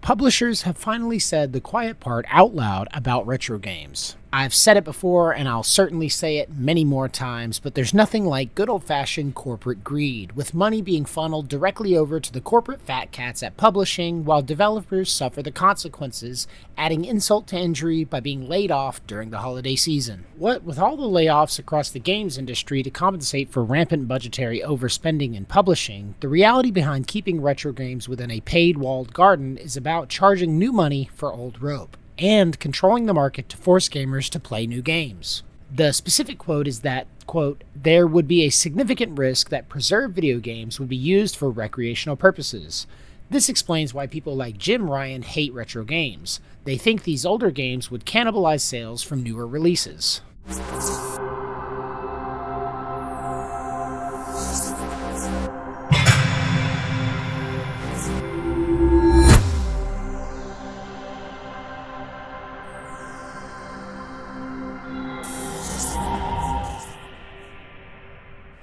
Publishers have finally said the quiet part out loud about retro games. I've said it before, and I'll certainly say it many more times, but there's nothing like good old-fashioned corporate greed, with money being funneled directly over to the corporate fat cats at publishing, while developers suffer the consequences, adding insult to injury by being laid off during the holiday season. What with all the layoffs across the games industry to compensate for rampant budgetary overspending in publishing, the reality behind keeping retro games within a paid walled garden is about charging new money for old rope, and controlling the market to force gamers to play new games. The specific quote is that, quote, there would be a significant risk that preserved video games would be used for recreational purposes. This explains why people like Jim Ryan hate retro games. They think these older games would cannibalize sales from newer releases.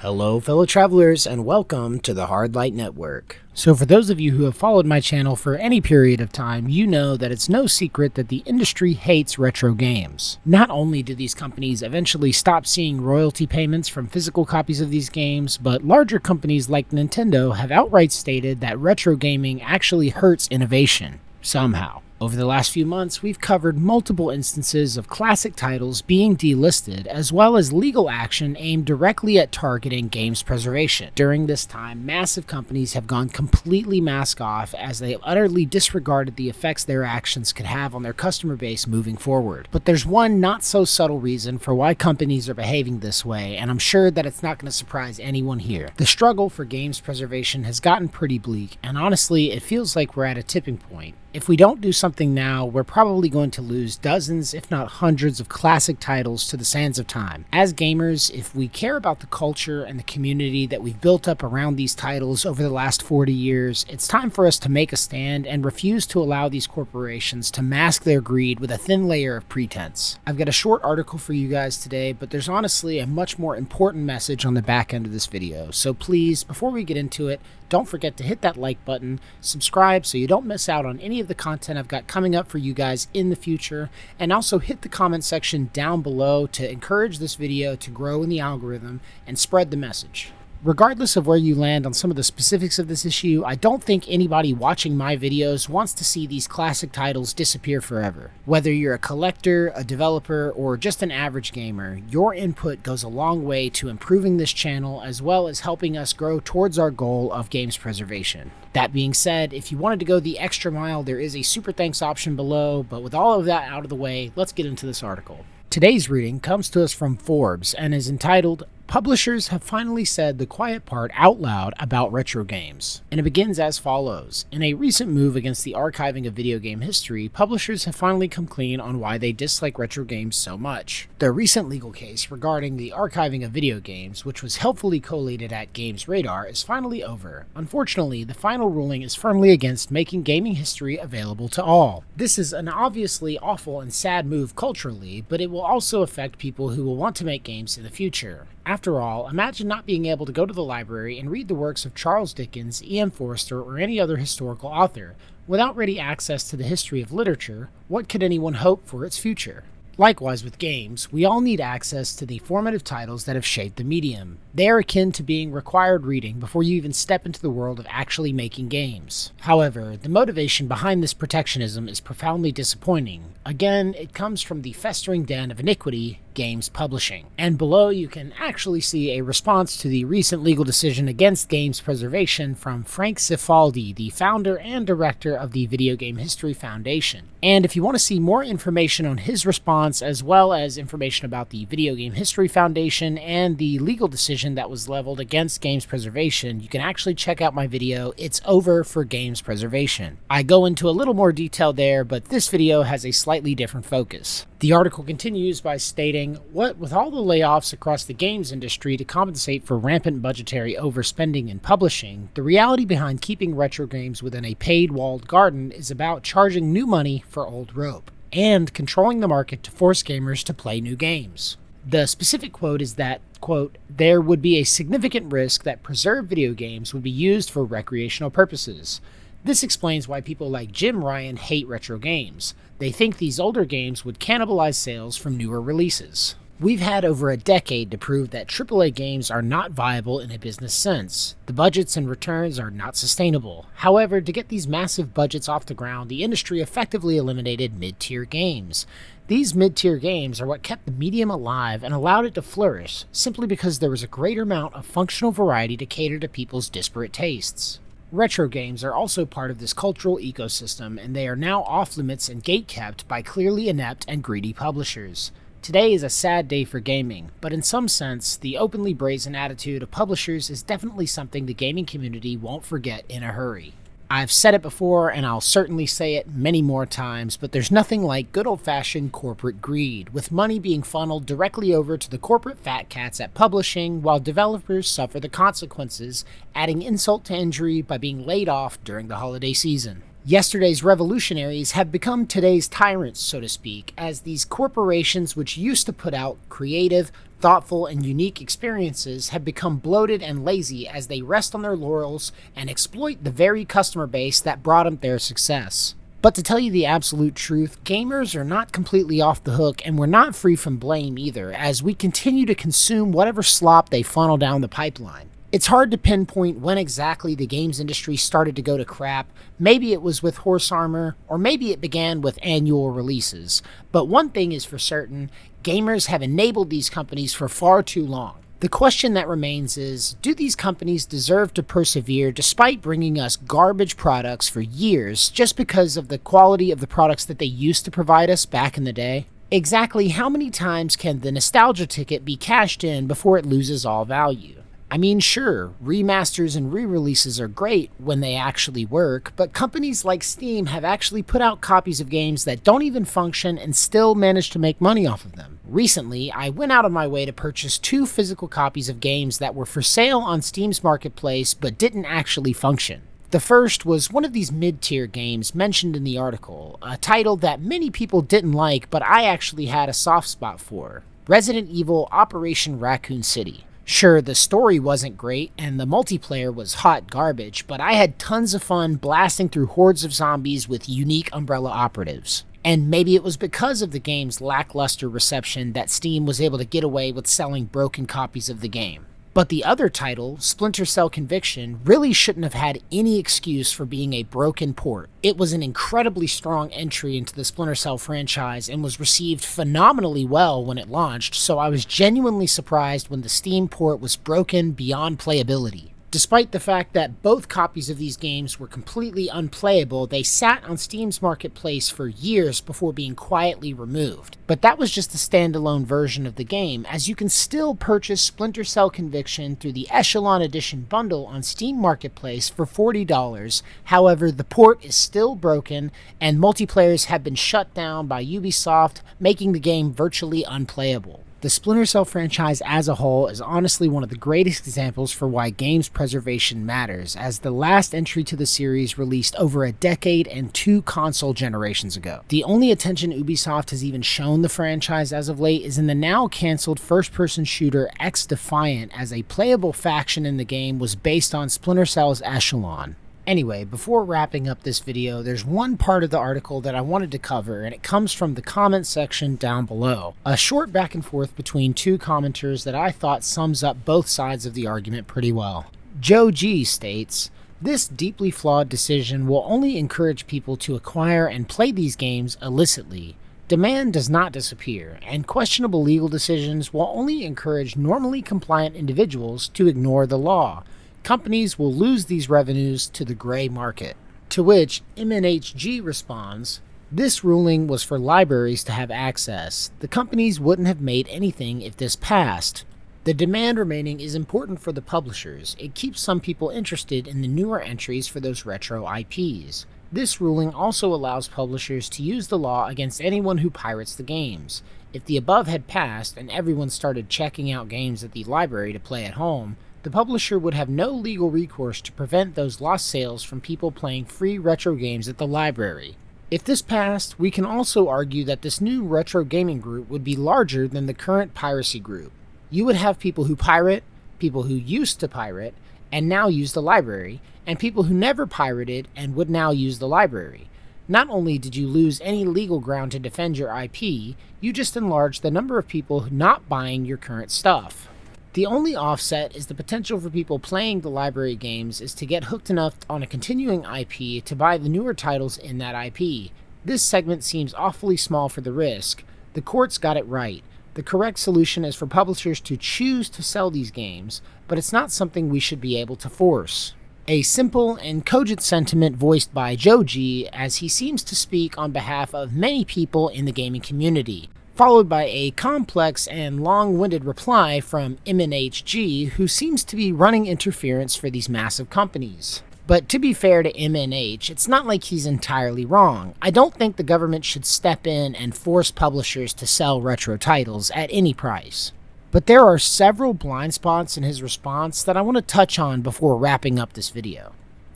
Hello fellow travelers, and welcome to the Hard Light Network. So for those of you who have followed my channel for any period of time, you know that it's no secret that the industry hates retro games. Not only do these companies eventually stop seeing royalty payments from physical copies of these games, but larger companies like Nintendo have outright stated that retro gaming actually hurts innovation, somehow. Over the last few months, we've covered multiple instances of classic titles being delisted, as well as legal action aimed directly at targeting games preservation. During this time, massive companies have gone completely mask off as they have utterly disregarded the effects their actions could have on their customer base moving forward. But there's one not so subtle reason for why companies are behaving this way, and I'm sure that it's not going to surprise anyone here. The struggle for games preservation has gotten pretty bleak, and honestly, it feels like we're at a tipping point. If we don't do something now, we're probably going to lose dozens, if not hundreds, of classic titles to the sands of time. As gamers, if we care about the culture and the community that we've built up around these titles over the last 40 years, it's time for us to make a stand and refuse to allow these corporations to mask their greed with a thin layer of pretense. I've got a short article for you guys today, but there's honestly a much more important message on the back end of this video. So please, before we get into it, don't forget to hit that like button, subscribe so you don't miss out on any of the content I've got coming up for you guys in the future, and also hit the comment section down below to encourage this video to grow in the algorithm and spread the message. Regardless of where you land on some of the specifics of this issue, I don't think anybody watching my videos wants to see these classic titles disappear forever. Whether you're a collector, a developer, or just an average gamer, your input goes a long way to improving this channel as well as helping us grow towards our goal of games preservation. That being said, if you wanted to go the extra mile, there is a super thanks option below, but with all of that out of the way, let's get into this article. Today's reading comes to us from Forbes and is entitled, Publishers have finally said the quiet part out loud about retro games. And it begins as follows. In a recent move against the archiving of video game history, publishers have finally come clean on why they dislike retro games so much. The recent legal case regarding the archiving of video games, which was helpfully collated at Games Radar, is finally over. Unfortunately, the final ruling is firmly against making gaming history available to all. This is an obviously awful and sad move culturally, but it will also affect people who will want to make games in the future. After all, imagine not being able to go to the library and read the works of Charles Dickens, E.M. Forster, or any other historical author. Without ready access to the history of literature, what could anyone hope for its future? Likewise with games, we all need access to the formative titles that have shaped the medium. They are akin to being required reading before you even step into the world of actually making games. However, the motivation behind this protectionism is profoundly disappointing. Again, it comes from the festering den of iniquity, games publishing. And below you can actually see a response to the recent legal decision against games preservation from Frank Cifaldi, the founder and director of the Video Game History Foundation. And if you want to see more information on his response, as well as information about the Video Game History Foundation and the legal decision that was leveled against games preservation, you can actually check out my video, It's Over for Games Preservation. I go into a little more detail there, but this video has a slightly different focus. The article continues by stating, what with all the layoffs across the games industry to compensate for rampant budgetary overspending in publishing, the reality behind keeping retro games within a paid walled garden is about charging new money for old rope, and controlling the market to force gamers to play new games. The specific quote is that, quote, there would be a significant risk that preserved video games would be used for recreational purposes. This explains why people like Jim Ryan hate retro games. They think these older games would cannibalize sales from newer releases. We've had over a decade to prove that AAA games are not viable in a business sense. The budgets and returns are not sustainable. However, to get these massive budgets off the ground, the industry effectively eliminated mid-tier games. These mid-tier games are what kept the medium alive and allowed it to flourish, simply because there was a greater amount of functional variety to cater to people's disparate tastes. Retro games are also part of this cultural ecosystem, and they are now off-limits and gate-kept by clearly inept and greedy publishers. Today is a sad day for gaming, but in some sense, the openly brazen attitude of publishers is definitely something the gaming community won't forget in a hurry. I've said it before, and I'll certainly say it many more times, but there's nothing like good old-fashioned corporate greed, with money being funneled directly over to the corporate fat cats at publishing, while developers suffer the consequences, adding insult to injury by being laid off during the holiday season. Yesterday's revolutionaries have become today's tyrants, so to speak, as these corporations which used to put out creative, thoughtful, and unique experiences have become bloated and lazy as they rest on their laurels and exploit the very customer base that brought them their success. But to tell you the absolute truth, gamers are not completely off the hook, and we're not free from blame either, as we continue to consume whatever slop they funnel down the pipeline. It's hard to pinpoint when exactly the games industry started to go to crap. Maybe it was with Horse Armor, or maybe it began with annual releases. But one thing is for certain, gamers have enabled these companies for far too long. The question that remains is, do these companies deserve to persevere despite bringing us garbage products for years just because of the quality of the products that they used to provide us back in the day? Exactly how many times can the nostalgia ticket be cashed in before it loses all value? I mean, sure, remasters and re-releases are great when they actually work, but companies like Steam have actually put out copies of games that don't even function and still manage to make money off of them. Recently, I went out of my way to purchase 2 physical copies of games that were for sale on Steam's marketplace but didn't actually function. The first was one of these mid-tier games mentioned in the article, a title that many people didn't like but I actually had a soft spot for: Resident Evil Operation Raccoon City. Sure, the story wasn't great, and the multiplayer was hot garbage, but I had tons of fun blasting through hordes of zombies with unique Umbrella operatives. And maybe it was because of the game's lackluster reception that Steam was able to get away with selling broken copies of the game. But the other title, Splinter Cell Conviction, really shouldn't have had any excuse for being a broken port. It was an incredibly strong entry into the Splinter Cell franchise and was received phenomenally well when it launched, so I was genuinely surprised when the Steam port was broken beyond playability. Despite the fact that both copies of these games were completely unplayable, they sat on Steam's marketplace for years before being quietly removed. But that was just a standalone version of the game, as you can still purchase Splinter Cell Conviction through the Echelon Edition bundle on Steam Marketplace for $40. However, the port is still broken, and multiplayers have been shut down by Ubisoft, making the game virtually unplayable. The Splinter Cell franchise as a whole is honestly one of the greatest examples for why games preservation matters, as the last entry to the series released over a decade and 2 console generations ago. The only attention Ubisoft has even shown the franchise as of late is in the now cancelled first-person shooter X-Defiant, as a playable faction in the game was based on Splinter Cell's Echelon. Anyway, before wrapping up this video, there's one part of the article that I wanted to cover, and it comes from the comment section down below. A short back and forth between 2 commenters that I thought sums up both sides of the argument pretty well. Joe G states, "This deeply flawed decision will only encourage people to acquire and play these games illicitly. Demand does not disappear, and questionable legal decisions will only encourage normally compliant individuals to ignore the law. Companies will lose these revenues to the gray market." To which MNHG responds, "This ruling was for libraries to have access. The companies wouldn't have made anything if this passed. The demand remaining is important for the publishers. It keeps some people interested in the newer entries for those retro IPs. This ruling also allows publishers to use the law against anyone who pirates the games. If the above had passed and everyone started checking out games at the library to play at home, the publisher would have no legal recourse to prevent those lost sales from people playing free retro games at the library. If this passed, we can also argue that this new retro gaming group would be larger than the current piracy group. You would have people who pirate, people who used to pirate, and now use the library, and people who never pirated and would now use the library. Not only did you lose any legal ground to defend your IP, you just enlarged the number of people not buying your current stuff. The only offset is the potential for people playing the library games is to get hooked enough on a continuing IP to buy the newer titles in that IP. This segment seems awfully small for the risk. The courts got it right. The correct solution is for publishers to choose to sell these games, but it's not something we should be able to force. A simple and cogent sentiment voiced by Joe G, as he seems to speak on behalf of many people in the gaming community, followed by a complex and long-winded reply from MNHG, who seems to be running interference for these massive companies. But to be fair to MNH, it's not like he's entirely wrong. I don't think the government should step in and force publishers to sell retro titles at any price. But there are several blind spots in his response that I want to touch on before wrapping up this video.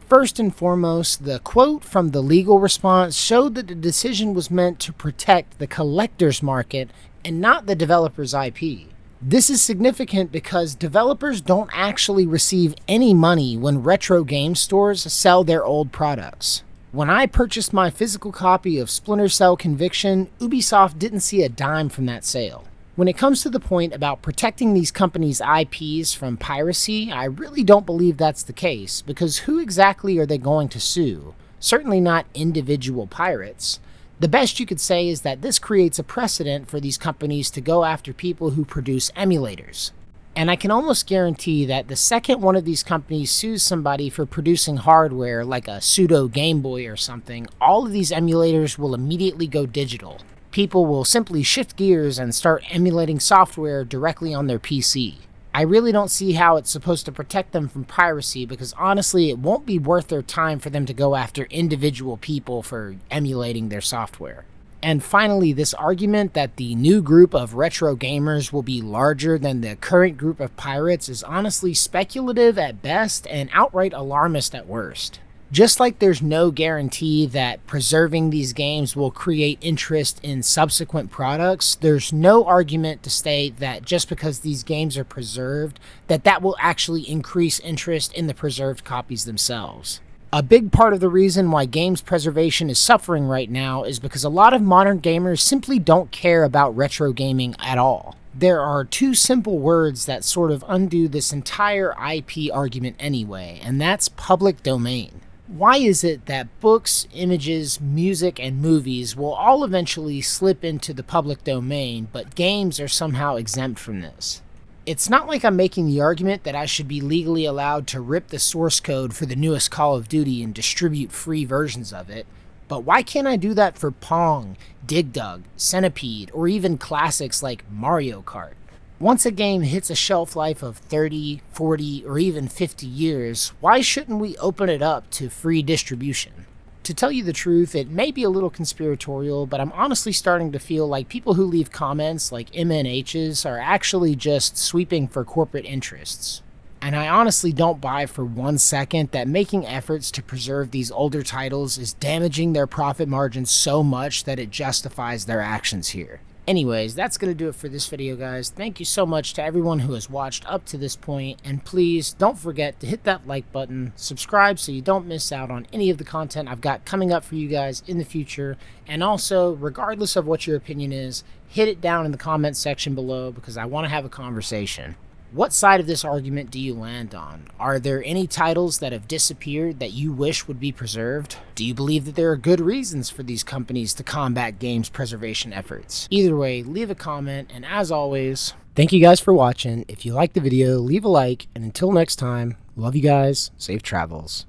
First and foremost, the quote from the legal response showed that the decision was meant to protect the collector's market and not the developer's IP. This is significant because developers don't actually receive any money when retro game stores sell their old products. When I purchased my physical copy of Splinter Cell Conviction, Ubisoft didn't see a dime from that sale. When it comes to the point about protecting these companies' IPs from piracy, I really don't believe that's the case, because who exactly are they going to sue? Certainly not individual pirates. The best you could say is that this creates a precedent for these companies to go after people who produce emulators. And I can almost guarantee that the second one of these companies sues somebody for producing hardware like a pseudo Game Boy or something, all of these emulators will immediately go digital. People will simply shift gears and start emulating software directly on their PC. I really don't see how it's supposed to protect them from piracy, because honestly it won't be worth their time for them to go after individual people for emulating their software. And finally, this argument that the new group of retro gamers will be larger than the current group of pirates is honestly speculative at best and outright alarmist at worst. Just like there's no guarantee that preserving these games will create interest in subsequent products, there's no argument to state that just because these games are preserved, that will actually increase interest in the preserved copies themselves. A big part of the reason why games preservation is suffering right now is because a lot of modern gamers simply don't care about retro gaming at all. There are two simple words that sort of undo this entire IP argument anyway, and that's public domain. Why is it that books, images, music, and movies will all eventually slip into the public domain, but games are somehow exempt from this? It's not like I'm making the argument that I should be legally allowed to rip the source code for the newest Call of Duty and distribute free versions of it, but why can't I do that for Pong, Dig Dug, Centipede, or even classics like Mario Kart? Once a game hits a shelf life of 30, 40, or even 50 years, why shouldn't we open it up to free distribution? To tell you the truth, it may be a little conspiratorial, but I'm honestly starting to feel like people who leave comments like MNH's are actually just sweeping for corporate interests. And I honestly don't buy for 1 second that making efforts to preserve these older titles is damaging their profit margins so much that it justifies their actions here. Anyways, that's going to do it for this video, guys. Thank you so much to everyone who has watched up to this point, and please don't forget to hit that like button, subscribe so you don't miss out on any of the content I've got coming up for you guys in the future, and also, regardless of what your opinion is, hit it down in the comments section below because I want to have a conversation. What side of this argument do you land on? Are there any titles that have disappeared that you wish would be preserved? Do you believe that there are good reasons for these companies to combat games preservation efforts? Either way, leave a comment, and as always, thank you guys for watching. If you liked the video, leave a like, and until next time, love you guys, safe travels.